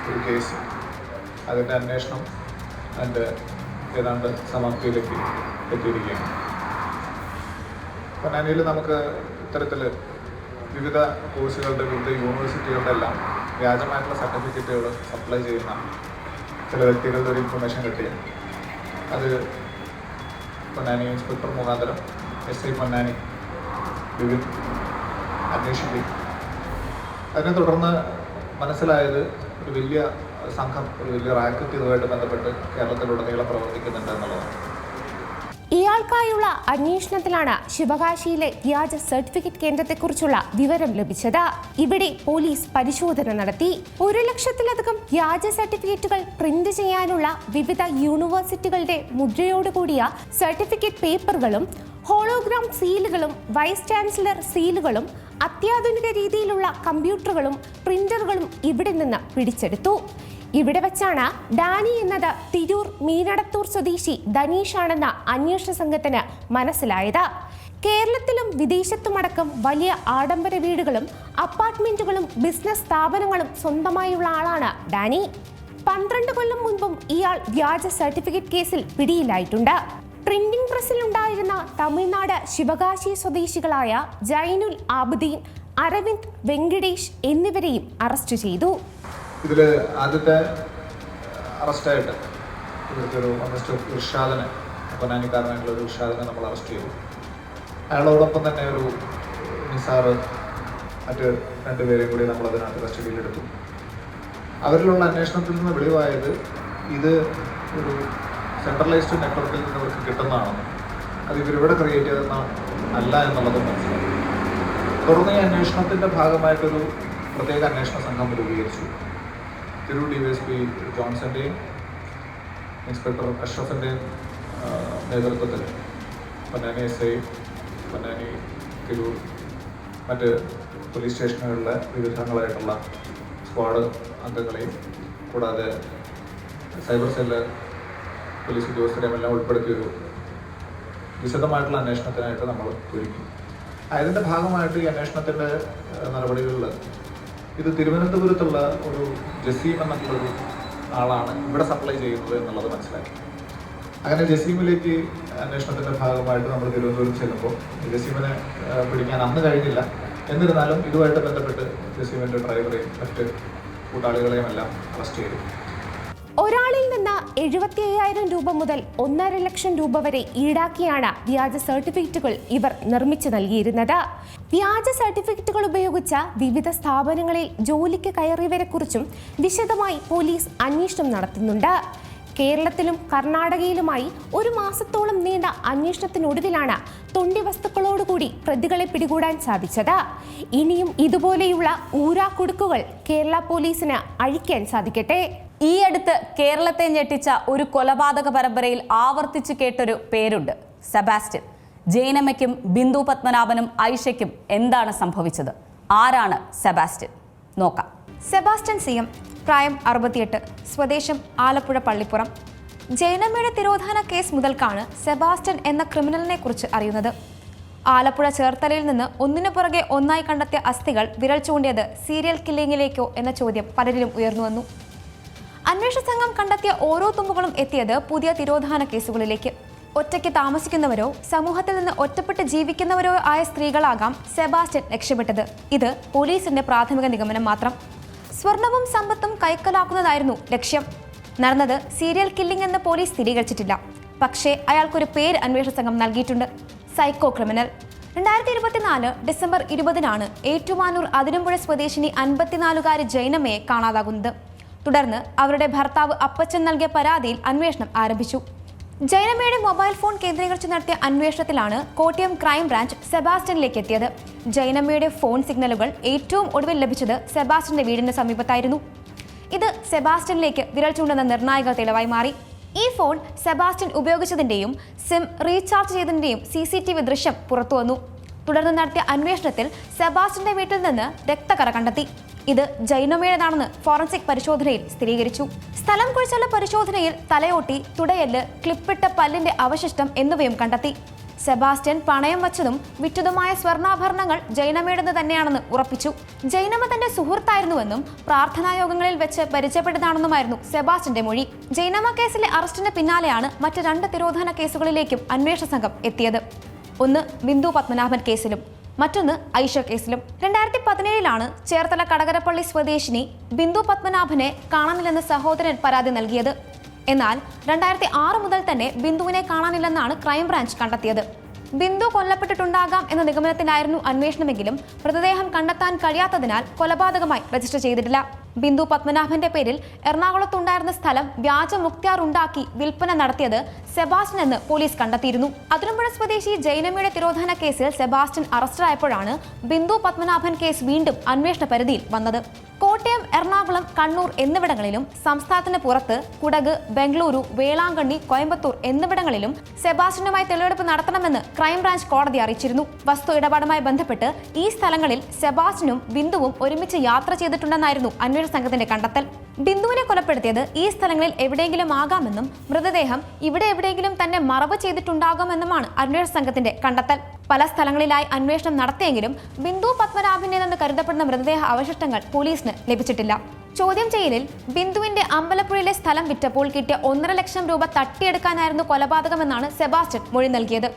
ഒരു കേസ്, അതിൻ്റെ അന്വേഷണം അതിൻ്റെ ഏതാണ്ട് സമാപ്തിയിലേക്ക് എത്തിയിരിക്കുകയാണ്. പൊന്നാനിയിൽ നമുക്ക് ഇത്തരത്തിൽ വിവിധ കോഴ്സുകളുടെ, വിവിധ യൂണിവേഴ്സിറ്റികളുടെ എല്ലാം വ്യാജമായിട്ടുള്ള സർട്ടിഫിക്കറ്റുകൾ സപ്ലൈ ചെയ്യുന്ന ചില വ്യക്തികളുടെ ഒരു ഇൻഫർമേഷൻ കിട്ടിയത്. അത് പൊന്നാനി ഇൻസ്പെക്ടർ മുഖാന്തരം SI പൊന്നാനി വിവിൻ അന്വേഷിക്കുകയും അതിനെ തുടർന്ന് മനസ്സിലായത് ഒരു വലിയ സംഘം, ഒരു വലിയ റാക്കറ്റ് ഇതുമായിട്ട് ബന്ധപ്പെട്ട് കേരളത്തിലുടനീളം പ്രവർത്തിക്കുന്നുണ്ട് എന്നുള്ളതാണ്. ഇയാൾക്കായുള്ള അന്വേഷണത്തിലാണ് ശിവകാശിയിലെ വ്യാജ സർട്ടിഫിക്കറ്റ് കേന്ദ്രത്തെക്കുറിച്ചുള്ള വിവരം ലഭിച്ചത്. ഇവിടെ പോലീസ് പരിശോധന നടത്തി. 1,00,000-ലധികം വ്യാജ സർട്ടിഫിക്കറ്റുകൾ പ്രിന്റ് ചെയ്യാനുള്ള വിവിധ യൂണിവേഴ്സിറ്റികളുടെ മുദ്രയോടുകൂടിയ സർട്ടിഫിക്കറ്റ് പേപ്പറുകളും ഹോളോഗ്രാം സീലുകളും വൈസ് ചാൻസലർ സീലുകളും അത്യാധുനിക രീതിയിലുള്ള കമ്പ്യൂട്ടറുകളും പ്രിന്ററുകളും ഇവിടെ നിന്ന് പിടിച്ചെടുത്തു. ഇവിടെ വെച്ചാണ് ഡാനി എന്നത് തിരൂർ മീനടത്തൂർ സ്വദേശി ധനീഷാണെന്ന അന്വേഷണ സംഘത്തിന് മനസ്സിലായത്. കേരളത്തിലും വിദേശത്തുമടക്കം വലിയ ആഡംബര വീടുകളും അപ്പാർട്ട്മെന്റുകളും ബിസിനസ് സ്ഥാപനങ്ങളും സ്വന്തമായുള്ള ആളാണ് ഡാനി. 12 കൊല്ലം മുൻപും ഇയാൾ വ്യാജ സർട്ടിഫിക്കറ്റ് കേസിൽ പിടിയിലായിട്ടുണ്ട്. പ്രിന്റിംഗ് പ്രസ്സിലുണ്ടായിരുന്ന തമിഴ്നാട് ശിവകാശി സ്വദേശികളായ ജൈനുൽ ആബുദ്ദീൻ, അരവിന്ദ്, വെങ്കടേഷ് എന്നിവരെയും അറസ്റ്റ് ചെയ്തു. ഇതിൽ ആദ്യത്തെ അറസ്റ്റായിട്ട് ഇവർക്കൊരു ഇർഷാദിനെ, പൊന്നാനിക്കാരനായിട്ടുള്ള ഒരു ഇർഷാദിനെ നമ്മൾ അറസ്റ്റ് ചെയ്തു. അയാളോടൊപ്പം തന്നെ ഒരു നിസാറ്, മറ്റ് 2 പേരെയും കൂടി നമ്മൾ അതിനകത്ത് കസ്റ്റഡിയിലെടുത്തു. അവരിലുള്ള അന്വേഷണത്തിൽ നിന്ന് വെളിവായത് ഇത് ഒരു സെൻട്രലൈസ്ഡ് നെറ്റ്വർക്കിൽ നിന്ന് അവർക്ക് കിട്ടുന്നതാണെന്നും അത് ഇവരിവിടെ ക്രിയേറ്റ് ചെയ്തെന്ന അല്ല എന്നുള്ളതും മനസ്സിലാക്കി. തുടർന്ന് ഈ അന്വേഷണത്തിൻ്റെ ഭാഗമായിട്ടൊരു പ്രത്യേക അന്വേഷണ സംഘം രൂപീകരിച്ചു. തിരൂർ DYSP ജോൺസൻ്റെയും ഇൻസ്പെക്ടർ അഷ്റഫിൻ്റെയും നേതൃത്വത്തിൽ പൊന്നാനി SI, പൊന്നാനി, തിരൂർ, മറ്റ് പോലീസ് സ്റ്റേഷനുകളിലെ വിവിധങ്ങളായിട്ടുള്ള സ്ക്വാഡ് അംഗങ്ങളെയും കൂടാതെ സൈബർ സെല്ല് പോലീസ് ഉദ്യോഗസ്ഥരെയും എല്ലാം ഉൾപ്പെടുത്തിയൊരു വിശദമായിട്ടുള്ള അന്വേഷണത്തിനായിട്ട് നമ്മൾ ഒരുക്കി. അതിൻ്റെ ഭാഗമായിട്ട് ഈ അന്വേഷണത്തിൻ്റെ നടപടികളിൽ ഇത് തിരുവനന്തപുരത്തുള്ള ഒരു ജസീം എന്നുള്ളൊരു ആളാണ് ഇവിടെ സപ്ലൈ ചെയ്യുന്നത് എന്നുള്ളത് മനസ്സിലാക്കി. അങ്ങനെ ജസീമിലേക്ക് അന്വേഷണത്തിൻ്റെ ഭാഗമായിട്ട് നമ്മൾ തിരുവനന്തപുരം ചെല്ലുമ്പോൾ ജസീമിനെ പിടിക്കാൻ അന്ന് കഴിഞ്ഞില്ല. എന്നിരുന്നാലും ഇതുമായിട്ട് ബന്ധപ്പെട്ട് ജസീമിൻ്റെ ഡ്രൈവറെയും മറ്റ് കൂട്ടാളികളെയും എല്ലാം അറസ്റ്റ് ചെയ്തു. ഒരാളിൽ നിന്ന് 75,000 രൂപ മുതൽ 1.5 ലക്ഷം രൂപ വരെ ഈടാക്കിയാണ് വ്യാജ സർട്ടിഫിക്കറ്റുകൾ ഇവർ നിർമ്മിച്ചു നൽകിയിരുന്നത്. വ്യാജ സർട്ടിഫിക്കറ്റുകൾ ഉപയോഗിച്ച വിവിധ സ്ഥാപനങ്ങളിൽ ജോലിക്ക് കയറിയവരെക്കുറിച്ചും വിശദമായി പോലീസ് അന്വേഷണം നടത്തുന്നുണ്ട്. കേരളത്തിലും കർണാടകയിലുമായി 1 മാസത്തോളം നീണ്ട അന്വേഷണത്തിനൊടുവിലാണ് തൊണ്ടി വസ്തുക്കളോടുകൂടി പ്രതികളെ പിടികൂടാൻ സാധിച്ചത്. ഇനിയും ഇതുപോലെയുള്ള ഊരാക്കുടുക്കുകൾ കേരള പോലീസിന് അഴിക്കാൻ സാധിക്കട്ടെ. ഈ അടുത്ത് കേരളത്തെ ഞെട്ടിച്ച ഒരു കൊലപാതക പരമ്പരയിൽ ആവർത്തിച്ചു കേട്ടൊരു പേരുണ്ട്, സെബാസ്റ്റ്യൻ. ജൈനമ്മയ്ക്കും ബിന്ദു പത്മനാഭനും ഐഷയ്ക്കും എന്താണ് സംഭവിച്ചത്? ആരാണ് സെബാസ്റ്റ്യൻ? നോക്കാം. സെബാസ്റ്റ്യൻ CM, പ്രായം 68, സ്വദേശം ആലപ്പുഴ പള്ളിപ്പുറം. ജൈനമ്മയുടെ തിരോധാന കേസ് മുതൽക്കാണ് സെബാസ്റ്റ്യൻ എന്ന ക്രിമിനലിനെ കുറിച്ച് അറിയുന്നത്. ആലപ്പുഴ ചേർത്തലയിൽ നിന്ന് ഒന്നിനു പുറകെ ഒന്നായി കണ്ടെത്തിയ അസ്ഥികൾ വിരൽ ചൂണ്ടിയത് സീരിയൽ കില്ലിങ്ങിലേക്കോ എന്ന ചോദ്യം പലരിലും ഉയർന്നു വന്നു. അന്വേഷണ സംഘം കണ്ടെത്തിയ ഓരോ തുമ്പുകളും എത്തിയത് പുതിയ തിരോധാന കേസുകളിലേക്ക്. ഒറ്റയ്ക്ക് താമസിക്കുന്നവരോ സമൂഹത്തിൽ നിന്ന് ഒറ്റപ്പെട്ട് ജീവിക്കുന്നവരോ ആയ സ്ത്രീകളാകാം സെബാസ്റ്റ്യൻ രക്ഷപ്പെട്ടത്. ഇത് പോലീസിന്റെ പ്രാഥമിക നിഗമനം മാത്രം. സ്വർണവും സമ്പത്തും കൈക്കലാക്കുന്നതായിരുന്നു ലക്ഷ്യം. നടന്നത് സീരിയൽ കില്ലിംഗ് എന്ന് പോലീസ് സ്ഥിരീകരിച്ചിട്ടില്ല. പക്ഷേ അയാൾക്കൊരു പേര് അന്വേഷണ സംഘം നൽകിയിട്ടുണ്ട്, സൈക്കോ ക്രിമിനൽ. 2024 ഡിസംബർ 20-നാണ് ഏറ്റുമാനൂർ അതിരമ്പുഴ സ്വദേശിനി 54-കാരി ജൈനമ്മയെ കാണാതാകുന്നത്. തുടർന്ന് അവരുടെ ഭർത്താവ് അപ്പച്ചൻ നൽകിയ പരാതിയിൽ അന്വേഷണം ആരംഭിച്ചു. ജൈനമ്മയുടെ മൊബൈൽ ഫോൺ കേന്ദ്രീകരിച്ച് നടത്തിയ അന്വേഷണത്തിലാണ് കോട്ടയം ക്രൈംബ്രാഞ്ച് സെബാസ്റ്റ്യനിലേക്ക് എത്തിയത്. ജൈനമ്മയുടെ ഫോൺ സിഗ്നലുകൾ ഏറ്റവും ഒടുവിൽ ലഭിച്ചത് സെബാസ്റ്റ്യന്റെ വീടിന് സമീപത്തായിരുന്നു. ഇത് സെബാസ്റ്റ്യനിലേക്ക് വിരൽ ചൂണ്ടുന്ന നിർണായക തെളിവായി മാറി. ഈ ഫോൺ സെബാസ്റ്റ്യൻ ഉപയോഗിച്ചതിന്റെയും സിം റീചാർജ് ചെയ്തതിന്റെയും CCTV ദൃശ്യം പുറത്തുവന്നു. തുടർന്ന് നടത്തിയ അന്വേഷണത്തിൽ സെബാസ്റ്റ്യന്റെ വീട്ടിൽ നിന്ന് രക്തക്കറ കണ്ടെത്തി. ഇത് ജൈനമ്മയുടേതാണെന്ന് ഫോറൻസിക് പരിശോധനയിൽ സ്ഥിരീകരിച്ചു. സ്ഥലം കുഴിച്ചുള്ള പരിശോധനയിൽ തലയോട്ടി, തുടയെല്ല്, ക്ലിപ്പിട്ട പല്ലിന്റെ അവശിഷ്ടം എന്നിവയും കണ്ടെത്തി. സെബാസ്റ്റ്യൻ പണയം വച്ചതും വിറ്റതുമായ സ്വർണ്ണാഭരണങ്ങൾ ജൈനമ്മയുടേത് തന്നെയാണെന്ന് ഉറപ്പിച്ചു. ജൈനമ്മ തന്റെ സുഹൃത്തായിരുന്നുവെന്നും പ്രാർത്ഥനായോഗങ്ങളിൽ വെച്ച് പരിചയപ്പെട്ടതാണെന്നുമായിരുന്നു സെബാസ്റ്റ്യന്റെ മൊഴി. ജൈനമ്മ കേസിലെ അറസ്റ്റിന് പിന്നാലെയാണ് മറ്റ് 2 തിരോധാന കേസുകളിലേക്കും അന്വേഷണ സംഘം എത്തിയത്. ഒന്ന് ബിന്ദു പത്മനാഭൻ കേസിലും മറ്റൊന്ന് ഐഷ കേസിലും. 2017 ചേർത്തല കടകരപ്പള്ളി സ്വദേശിനി ബിന്ദു പത്മനാഭനെ കാണാനില്ലെന്ന് സഹോദരൻ പരാതി നൽകിയത്. എന്നാൽ 2006 മുതൽ തന്നെ ബിന്ദുവിനെ കാണാനില്ലെന്നാണ് ക്രൈംബ്രാഞ്ച് കണ്ടെത്തിയത്. ബിന്ദു കൊല്ലപ്പെട്ടിട്ടുണ്ടാകാം എന്ന നിഗമനത്തിലായിരുന്നു അന്വേഷണമെങ്കിലും മൃതദേഹം കണ്ടെത്താൻ കഴിയാത്തതിനാൽ കൊലപാതകമായി രജിസ്റ്റർ ചെയ്തിട്ടില്ല. ബിന്ദു പത്മനാഭന്റെ പേരിൽ എറണാകുളത്തുണ്ടായിരുന്ന സ്ഥലം വ്യാജ മുക്തിയാർ ഉണ്ടാക്കി വിൽപ്പന നടത്തിയത് സെബാസ്റ്റ്യൻ എന്ന് പോലീസ് കണ്ടെത്തിയിരുന്നു. അതിരമ്പുഴ സ്വദേശി ജൈനമ്മയുടെ തിരോധാന കേസിൽ സെബാസ്റ്റ്യൻ അറസ്റ്റിലായപ്പോഴാണ് ബിന്ദു പത്മനാഭൻ കേസ് വീണ്ടും അന്വേഷണ പരിധിയിൽ വന്നത്. കോട്ടയം, എറണാകുളം, കണ്ണൂർ എന്നിവിടങ്ങളിലും സംസ്ഥാനത്തിന് പുറത്ത് കുടക്, ബംഗളൂരു, വേളാങ്കണ്ണി, കോയമ്പത്തൂർ എന്നിവിടങ്ങളിലും സെബാസ്റ്റ്യനുമായി തെളിവെടുപ്പ് നടത്തണമെന്ന് ക്രൈംബ്രാഞ്ച് കോടതി അറിയിച്ചിരുന്നു. വസ്തു ഇടപാടുമായി ബന്ധപ്പെട്ട് ഈ സ്ഥലങ്ങളിൽ സെബാസ്റ്റ്യനും ബിന്ദുവും ഒരുമിച്ച് യാത്ര ചെയ്തിട്ടുണ്ടെന്നായിരുന്നു അന്വേഷണ സംഘത്തിന്റെ കണ്ടെത്തൽ. ബിന്ദുവിനെ കൊലപ്പെടുത്തിയത് ഈ സ്ഥലങ്ങളിൽ എവിടെയെങ്കിലും ആകാമെന്നും മൃതദേഹം ഇവിടെ എവിടെയെങ്കിലും തന്നെ മറവ് ചെയ്തിട്ടുണ്ടാകുമെന്നുമാണ് അന്വേഷണ സംഘത്തിന്റെ കണ്ടെത്തൽ. പല സ്ഥലങ്ങളിലായി അന്വേഷണം നടത്തിയെങ്കിലും ബിന്ദു പത്മനാഭന്റേതെന്ന് കരുതപ്പെടുന്ന മൃതദേഹ അവശിഷ്ടങ്ങൾ പോലീസിന് ലഭിച്ചിട്ടില്ല. ചോദ്യം ചെയ്യലിൽ ബിന്ദുവിന്റെ അമ്പലപ്പുഴയിലെ സ്ഥലം വിറ്റപ്പോൾ കിട്ടിയ 1.5 ലക്ഷം രൂപ തട്ടിയെടുക്കാനായിരുന്നു കൊലപാതകമെന്നാണ് സെബാസ്റ്റ്യൻ മൊഴി നൽകിയത്.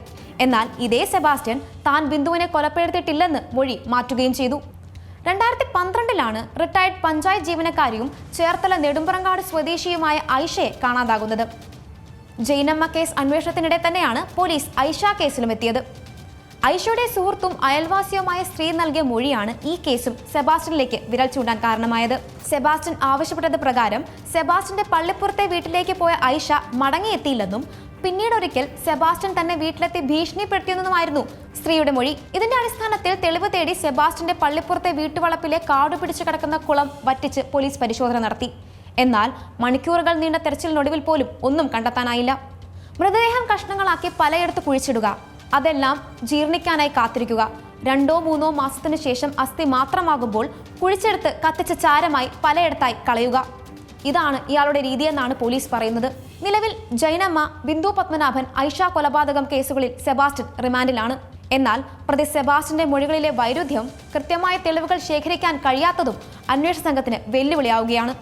എന്നാൽ ഇതേ സെബാസ്റ്റ്യൻ താൻ ബിന്ദുവിനെ കൊലപ്പെടുത്തിയിട്ടില്ലെന്ന് മൊഴി മാറ്റുകയും ചെയ്തു. 2012 റിട്ടയർഡ് പഞ്ചായത്ത് ജീവനക്കാരിയും ചേർത്തല നെടുമ്പറങ്ങാട് സ്വദേശിയുമായ ഐഷയെ കാണാതാകുന്നത്. ജൈനമ്മ കേസ് അന്വേഷണത്തിനിടെ തന്നെയാണ് പോലീസ് ഐഷ കേസിലും എത്തിയത്. ഐഷയുടെ സുഹൃത്തും അയൽവാസിയുമായ സ്ത്രീ നൽകിയ മൊഴിയാണ് ഈ കേസും സെബാസ്റ്റ്യനിലേക്ക് വിരൽ ചൂണ്ടാൻ കാരണമായത്. സെബാസ്റ്റ്യൻ ആവശ്യപ്പെട്ടത് പ്രകാരം സെബാസ്റ്റ്യന്റെ പള്ളിപ്പുറത്തെ വീട്ടിലേക്ക് പോയ ഐഷ മടങ്ങിയെത്തിയില്ലെന്നും പിന്നീടൊരിക്കൽ സെബാസ്റ്റ്യൻ തന്നെ വീട്ടിലെത്തി ഭീഷണിപ്പെടുത്തിയെന്നുമായിരുന്നു സ്ത്രീയുടെ മൊഴി. ഇതിന്റെ അടിസ്ഥാനത്തിൽ തെളിവ് തേടി സെബാസ്റ്റ്യന്റെ പള്ളിപ്പുറത്തെ വീട്ടുവളപ്പിലെ കാടു പിടിച്ചു കിടക്കുന്ന കുളം വറ്റിച്ച് പോലീസ് പരിശോധന നടത്തി. എന്നാൽ മണിക്കൂറുകൾ നീണ്ട തെരച്ചിലിനൊടുവിൽ പോലും ഒന്നും കണ്ടെത്താനായില്ല. മൃതദേഹം കഷ്ണങ്ങളാക്കി പലയിടത്ത് കുഴിച്ചിടുക, അതെല്ലാം ജീർണിക്കാനായി കാത്തിരിക്കുക, 2-3 മാസത്തിനു ശേഷം അസ്ഥി മാത്രമാകുമ്പോൾ കുഴിച്ചെടുത്ത് കത്തിച്ച ചാരമായി പലയിടത്തായി കളയുക, ഇതാണ് ഇയാളുടെ രീതിയെന്നാണ് പോലീസ് പറയുന്നത്. നിലവിൽ ജൈനമ്മ, ബിന്ദു പത്മനാഭൻ, ഐഷ കൊലപാതകം കേസുകളിൽ സെബാസ്റ്റ്യൻ റിമാൻഡിലാണ്. എന്നാൽ പ്രതി സെബാസ്റ്റ്യന്റെ മൊഴികളിലെ വൈരുദ്ധ്യം, കൃത്യമായ തെളിവുകൾ ശേഖരിക്കാൻ കഴിയാത്തതും അന്വേഷണ സംഘത്തിന് വെല്ലുവിളിയാവുകയാണ്.